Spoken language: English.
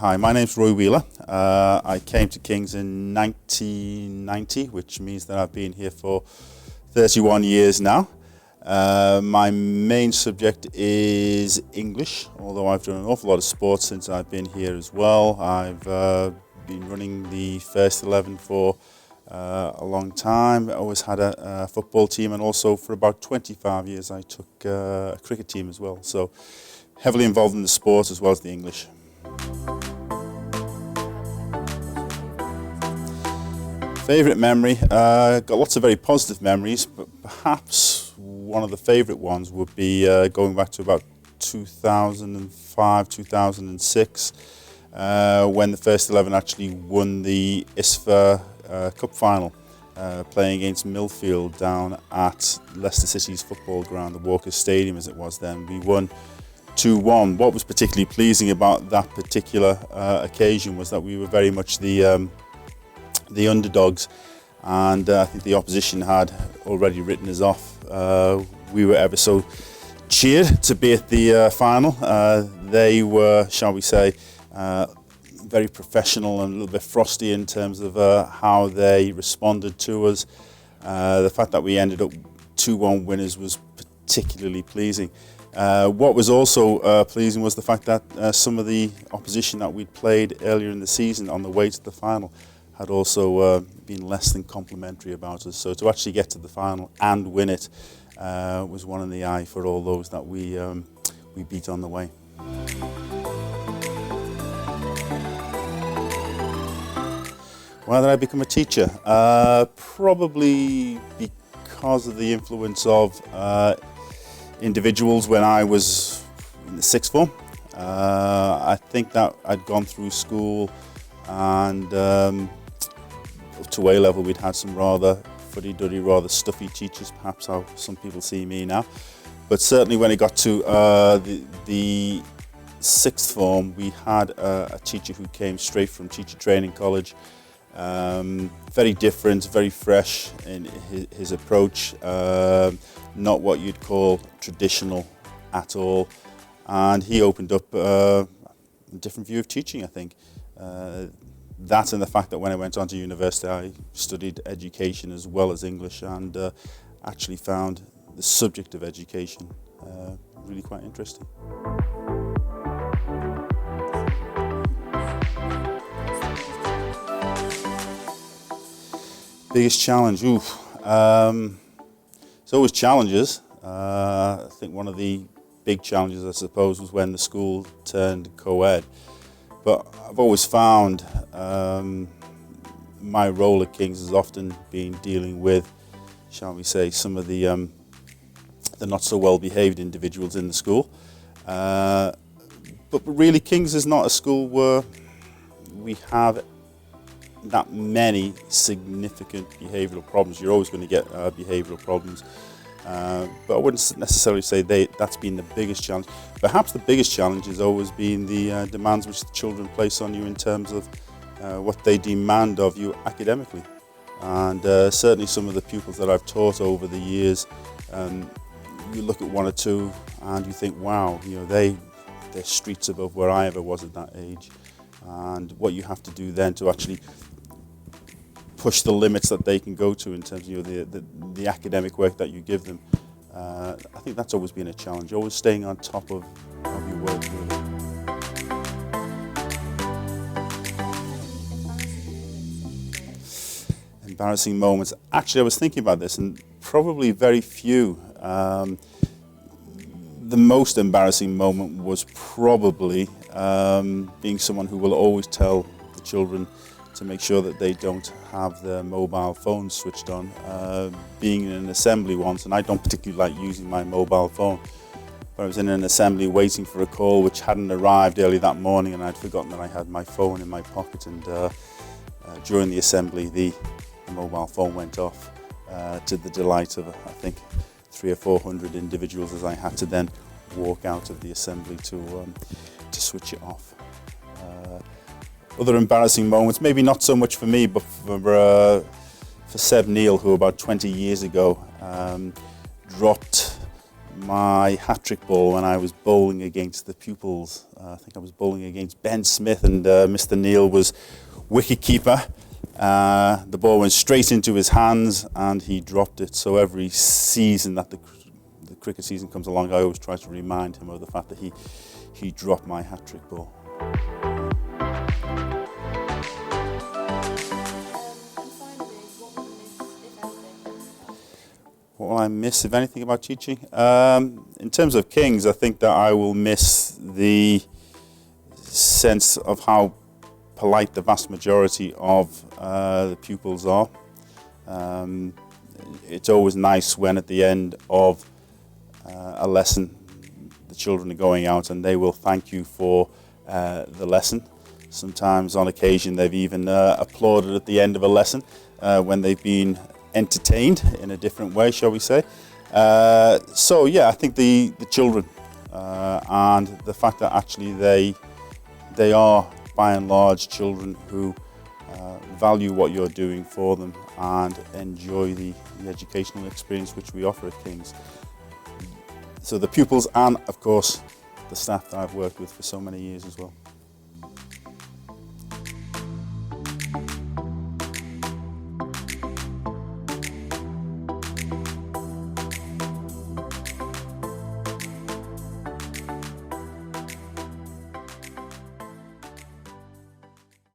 Hi, my name's Roy Wheeler. I came to King's in 1990, which means that I've been here for 31 years now. My main subject is English, although I've done an awful lot of sports since I've been here as well. I've been running the first 11 for a long time. I always had a football team, and also for about 25 years I took a cricket team as well. So heavily involved in the sport as well as the English. Favourite memory? Got lots of very positive memories, but perhaps one of the favourite ones would be going back to about 2005, 2006, when the first 11 actually won the ISFA Cup final, playing against Millfield down at Leicester City's football ground, the Walker Stadium as it was then. We won 2-1. What was particularly pleasing about that particular occasion was that we were very much the underdogs, and I think the opposition had already written us off. We were ever so cheered to be at the final. They were, shall we say, very professional and a little bit frosty in terms of how they responded to us. The fact that we ended up 2-1 winners was particularly pleasing. What was also pleasing was the fact that some of the opposition that we'd played earlier in the season on the way to the final had also been less than complimentary about us. So to actually get to the final and win it was one in the eye for all those that we beat on the way. Why did I become a teacher? Probably because of the influence of individuals when I was in the sixth form. I think that I'd gone through school, and up to A level we'd had some rather fuddy-duddy, rather stuffy teachers, perhaps how some people see me now. But certainly when it got to the sixth form, we had a teacher who came straight from teacher training college. Very different, very fresh in his approach, not what you'd call traditional at all, and he opened up a different view of teaching, I think. That and the fact that when I went on to university I studied education as well as English, and actually found the subject of education really quite interesting. Biggest challenge? It's always challenges. I think one of the big challenges, I suppose, was when the school turned co-ed. But I've always found my role at King's has often been dealing with, shall we say, some of the not so well behaved individuals in the school. But really, King's is not a school where we have that many significant behavioural problems. You're always going to get behavioural problems, but I wouldn't necessarily say that's been the biggest challenge. Perhaps the biggest challenge has always been the demands which the children place on you in terms of what they demand of you academically. And certainly some of the pupils that I've taught over the years, you look at one or two and you think, wow, they're streets above where I ever was at that age. And what you have to do then to actually push the limits that they can go to in terms of the academic work that you give them. I think that's always been a challenge, always staying on top of your work, really. Embarrassing moments. Actually, I was thinking about this, and probably very few. The most embarrassing moment was probably being someone who will always tell the children to make sure that they don't have their mobile phones switched on. Being in an assembly once, and I don't particularly like using my mobile phone, but I was in an assembly waiting for a call which hadn't arrived early that morning, and I'd forgotten that I had my phone in my pocket, and during the assembly the mobile phone went off, to the delight of, I think, 300 or 400 individuals, as I had to then walk out of the assembly to switch it off. Other embarrassing moments, maybe not so much for me, but for Seb Neal, who about 20 years ago dropped my hat-trick ball when I was bowling against the pupils. I think I was bowling against Ben Smith, and Mr. Neil was wicket-keeper. The ball went straight into his hands and he dropped it. So every season that the cricket season comes along, I always try to remind him of the fact that he dropped my hat-trick ball. What will I miss, if anything, about teaching? In terms of King's, I think that I will miss the sense of how polite the vast majority of the pupils are. It's always nice when at the end of a lesson the children are going out and they will thank you for the lesson. Sometimes on occasion they've even applauded at the end of a lesson when they've been entertained in a different way, shall we say. So yeah, I think the children and the fact that actually they are by and large children who value what you're doing for them and enjoy the educational experience which we offer at King's. So the pupils and of course the staff that I've worked with for so many years as well.